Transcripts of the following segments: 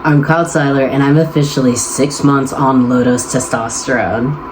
I'm Kyle Seiler, and I'm officially 6 months on low-dose testosterone.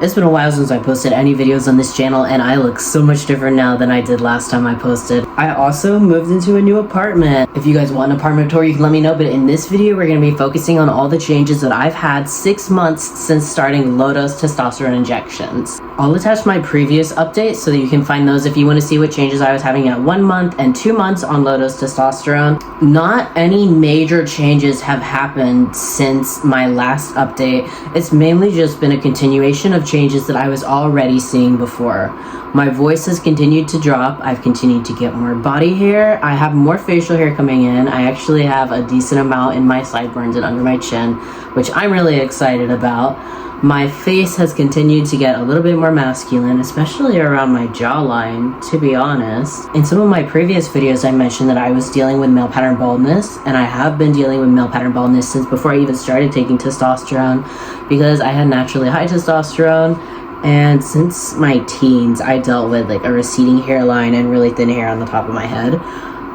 It's been a while since I posted any videos on this channel, and I look so much different now than I did last time I posted. I also moved into a new apartment. If you guys want an apartment tour, you can let me know, but in this video, we're going to be focusing on all the changes that I've had 6 months since starting low-dose testosterone injections. I'll attach my previous updates so that you can find those if you want to see what changes I was having at 1 month and 2 months on low-dose testosterone. Not any major changes have happened since my last update. It's mainly just been a continuation of changes that I was already seeing before. My voice has continued to drop. I've continued to get more body hair. I have more facial hair coming in. I actually have a decent amount in my sideburns and under my chin, which I'm really excited about. My face has continued to get a little bit more masculine, especially around my jawline, to be honest. In some of my previous videos, I mentioned that I was dealing with male pattern baldness, and I have been dealing with male pattern baldness since before I even started taking testosterone, because I had naturally high testosterone, and since my teens, I dealt with like a receding hairline and really thin hair on the top of my head.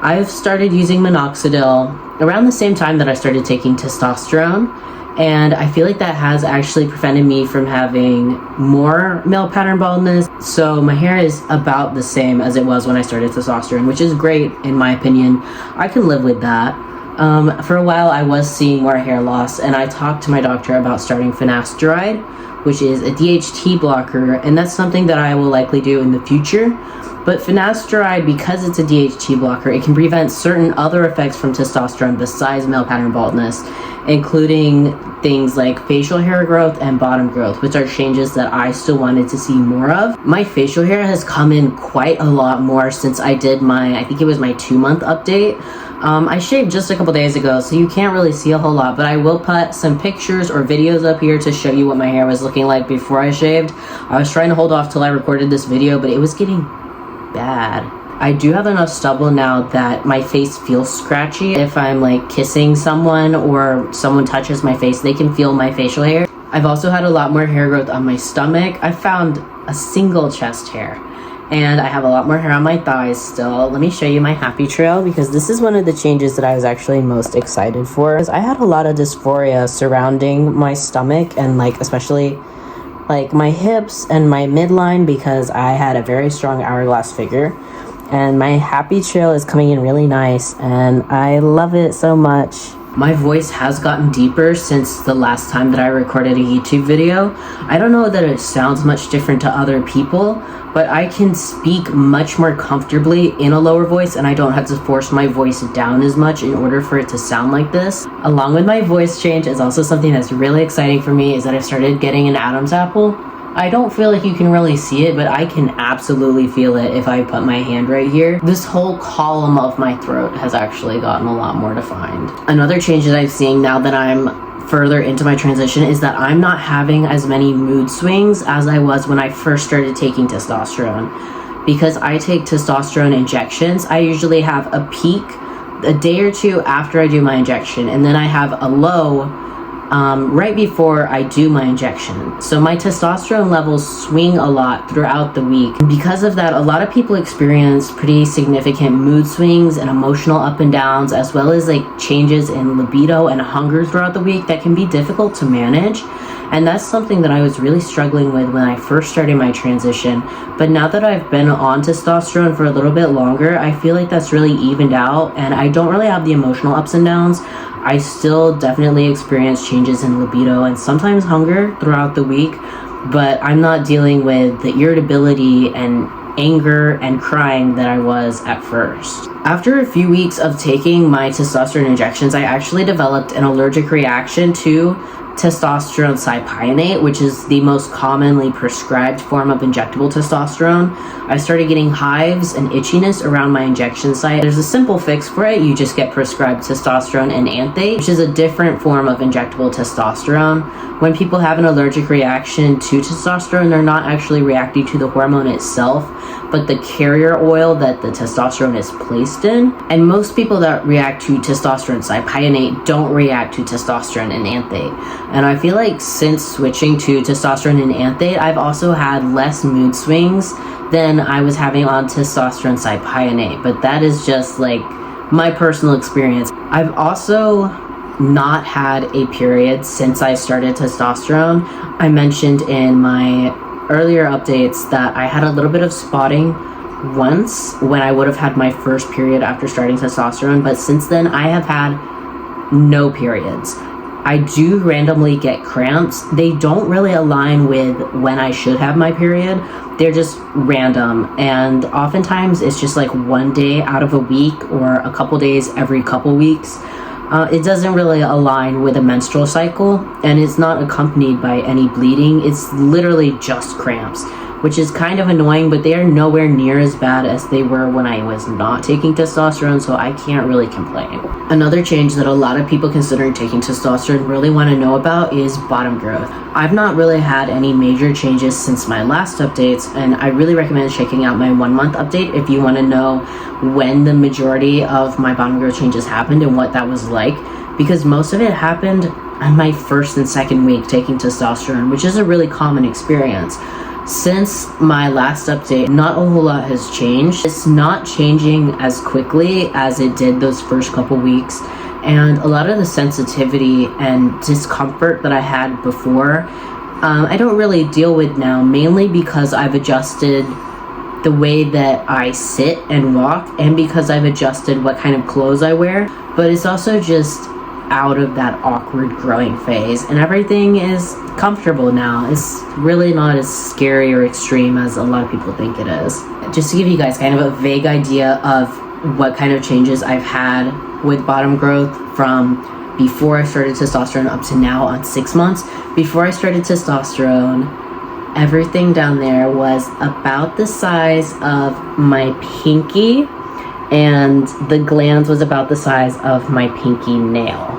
I've started using minoxidil around the same time that I started taking testosterone, and I feel like that has actually prevented me from having more male pattern baldness. So my hair is about the same as it was when I started testosterone, which is great in my opinion. I can live with that. For a while I was seeing more hair loss, and I talked to my doctor about starting finasteride, which is a DHT blocker, and that's something that I will likely do in the future. But finasteride, because it's a DHT blocker, it can prevent certain other effects from testosterone besides male pattern baldness, including things like facial hair growth and bottom growth, which are changes that I still wanted to see more of. My facial hair has come in quite a lot more since I did I think it was my 2-month update. I shaved just a couple days ago, so you can't really see a whole lot, but I will put some pictures or videos up here to show you what my hair was looking like before I shaved. I was trying to hold off till I recorded this video, but it was getting bad. I do have enough stubble now that my face feels scratchy. If I'm like kissing someone or someone touches my face, they can feel my facial hair. I've also had a lot more hair growth on my stomach. I found a single chest hair, and I have a lot more hair on my thighs still. Let me show you my happy trail, because this is one of the changes that I was actually most excited for. I had a lot of dysphoria surrounding my stomach, and like especially like my hips and my midline, because I had a very strong hourglass figure. And my happy trail is coming in really nice, and I love it so much. My voice has gotten deeper since the last time that I recorded a YouTube video. I don't know that it sounds much different to other people, but I can speak much more comfortably in a lower voice, and I don't have to force my voice down as much in order for it to sound like this. Along with my voice change is also something that's really exciting for me, is that I've started getting an Adam's apple. I don't feel like you can really see it, but I can absolutely feel it if I put my hand right here. This whole column of my throat has actually gotten a lot more defined. Another change that I'm seeing now that I'm further into my transition is that I'm not having as many mood swings as I was when I first started taking testosterone. Because I take testosterone injections, I usually have a peak a day or two after I do my injection, and then I have a low right before I do my injection. So my testosterone levels swing a lot throughout the week. Because of that, a lot of people experience pretty significant mood swings and emotional up and downs, as well as like changes in libido and hunger throughout the week that can be difficult to manage. And that's something that I was really struggling with when I first started my transition. But now that I've been on testosterone for a little bit longer, I feel like that's really evened out, and I don't really have the emotional ups and downs. I still definitely experience changes in libido and sometimes hunger throughout the week, but I'm not dealing with the irritability and anger and crying that I was at first. After a few weeks of taking my testosterone injections, I actually developed an allergic reaction to testosterone cypionate, which is the most commonly prescribed form of injectable testosterone. I started getting hives and itchiness around my injection site. There's a simple fix for it. You just get prescribed testosterone and anthate, which is a different form of injectable testosterone. When people have an allergic reaction to testosterone, they're not actually reacting to the hormone itself, but the carrier oil that the testosterone is placed in. And most people that react to testosterone cypionate don't react to testosterone enanthate. And I feel like since switching to testosterone enanthate, I've also had less mood swings than I was having on testosterone cypionate. But that is just like my personal experience. I've also not had a period since I started testosterone. I mentioned in my earlier updates that I had a little bit of spotting once when I would have had my first period after starting testosterone, but since then I have had no periods. I do randomly get cramps. They don't really align with when I should have my period. They're just random, and oftentimes it's just like one day out of a week or a couple days every couple weeks. It doesn't really align with a menstrual cycle, and it's not accompanied by any bleeding. It's literally just cramps, which is kind of annoying, but they are nowhere near as bad as they were when I was not taking testosterone, so I can't really complain. Another change that a lot of people considering taking testosterone really want to know about is bottom growth. I've not really had any major changes since my last updates, and I really recommend checking out my 1 month update if you want to know when the majority of my bottom growth changes happened and what that was like, because most of it happened on my first and second week taking testosterone, which is a really common experience. Since my last update, not a whole lot has changed. It's not changing as quickly as it did those first couple weeks, and a lot of the sensitivity and discomfort that I had before, I don't really deal with now, mainly because I've adjusted the way that I sit and walk, and because I've adjusted what kind of clothes I wear. But it's also just out of that awkward growing phase, and everything is comfortable now. It's really not as scary or extreme as a lot of people think it is. Just to give you guys kind of a vague idea of what kind of changes I've had with bottom growth from before I started testosterone up to now on 6 months. Before I started testosterone, everything down there was about the size of my pinky, and the glands was about the size of my pinky nail.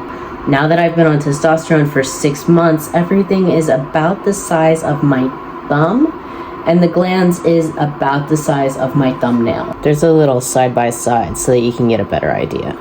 Now that I've been on testosterone for 6 months, everything is about the size of my thumb, and the glands is about the size of my thumbnail. There's a little side by side so that you can get a better idea.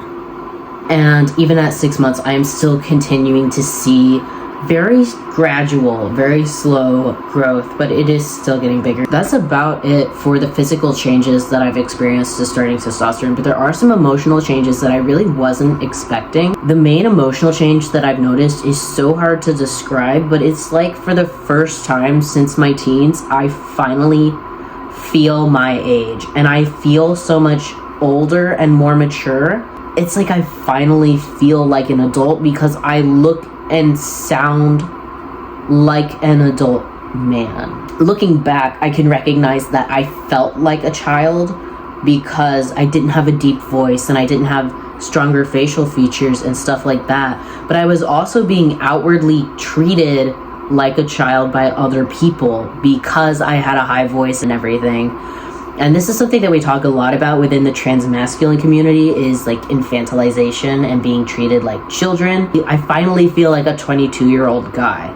And even at 6 months, I am still continuing to see very gradual, very slow growth, but it is still getting bigger. That's about it for the physical changes that I've experienced to starting testosterone, but there are some emotional changes that I really wasn't expecting. The main emotional change that I've noticed is so hard to describe, but it's like for the first time since my teens, I finally feel my age, and I feel so much older and more mature. It's like I finally feel like an adult because I look and sound like an adult man. Looking back, I can recognize that I felt like a child because I didn't have a deep voice and I didn't have stronger facial features and stuff like that. But I was also being outwardly treated like a child by other people because I had a high voice and everything. And this is something that we talk a lot about within the trans masculine community, is like infantilization and being treated like children. I finally feel like a 22-year-old guy,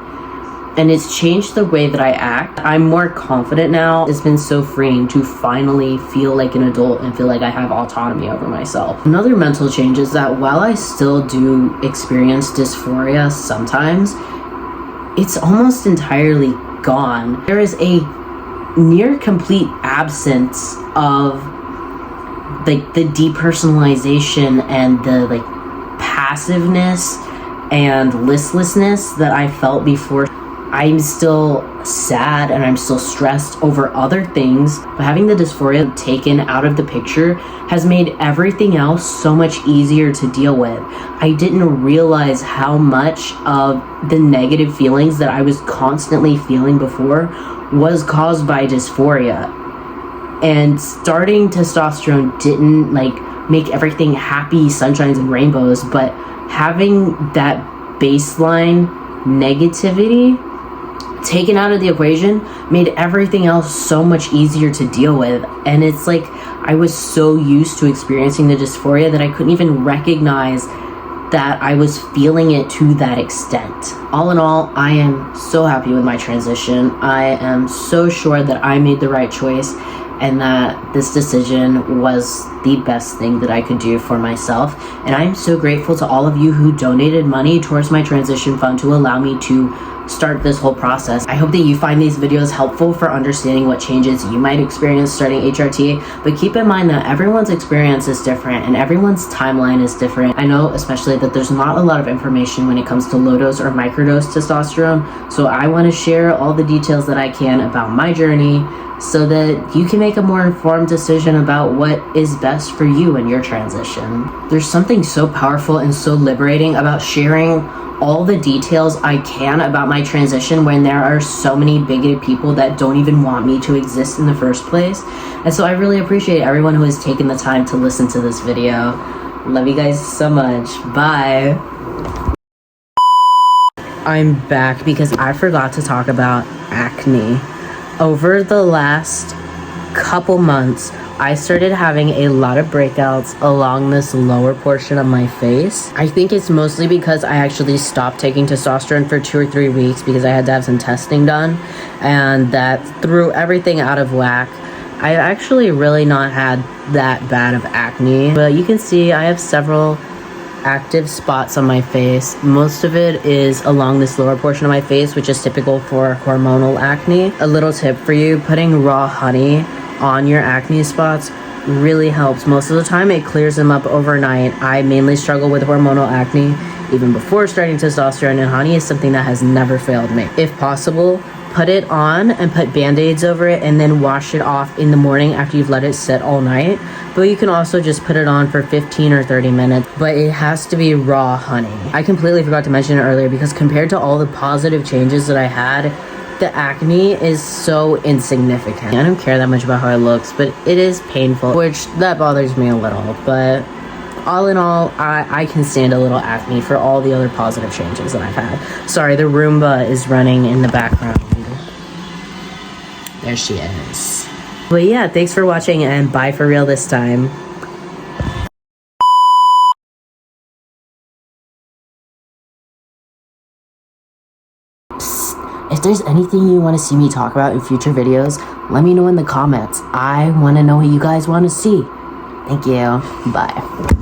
and it's changed the way that I act. I'm more confident now. It's been so freeing to finally feel like an adult and feel like I have autonomy over myself. Another mental change is that while I still do experience dysphoria sometimes, it's almost entirely gone. There is a near complete absence of like the depersonalization and the like passiveness and listlessness that I felt before. I'm still sad and I'm still stressed over other things, but having the dysphoria taken out of the picture has made everything else so much easier to deal with. I didn't realize how much of the negative feelings that I was constantly feeling before was caused by dysphoria. And starting testosterone didn't like make everything happy, sunshines and rainbows, but having that baseline negativity taken out of the equation made everything else so much easier to deal with. And it's like I was so used to experiencing the dysphoria that I couldn't even recognize that I was feeling it to that extent. All in all, I am so happy with my transition. I am so sure that I made the right choice, and that this decision was the best thing that I could do for myself. And I'm so grateful to all of you who donated money towards my transition fund to allow me to start this whole process. I hope that you find these videos helpful for understanding what changes you might experience starting HRT, but keep in mind that everyone's experience is different and everyone's timeline is different. I know especially that there's not a lot of information when it comes to low dose or microdose testosterone, so I want to share all the details that I can about my journey so that you can make a more informed decision about what is best for you in your transition. There's something so powerful and so liberating about sharing all the details I can about my transition when there are so many bigoted people that don't even want me to exist in the first place. And so I really appreciate everyone who has taken the time to listen to this video. Love you guys so much. Bye. I'm back because I forgot to talk about acne. Over the last couple months, I started having a lot of breakouts along this lower portion of my face. I think it's mostly because I actually stopped taking testosterone for 2 or 3 weeks because I had to have some testing done, and that threw everything out of whack. I've actually really not had that bad of acne, but you can see I have several active spots on my face. Most of it is along this lower portion of my face, which is typical for hormonal acne. A little tip for you, putting raw honey on your acne spots really helps. Most of the time it clears them up overnight. I mainly struggle with hormonal acne even before starting testosterone, and honey is something that has never failed me. If possible, put it on and put band-aids over it and then wash it off in the morning after you've let it sit all night. But you can also just put it on for 15 or 30 minutes, but it has to be raw honey. I completely forgot to mention it earlier because compared to all the positive changes that I had, the acne is so insignificant. I don't care that much about how it looks, but it is painful, which that bothers me a little. But all in all, I can stand a little acne for all the other positive changes that I've had. Sorry, the Roomba is running in the background. There she is. But yeah, thanks for watching and bye for real this time. If there's anything you want to see me talk about in future videos, let me know in the comments. I want to know what you guys want to see. Thank you. Bye.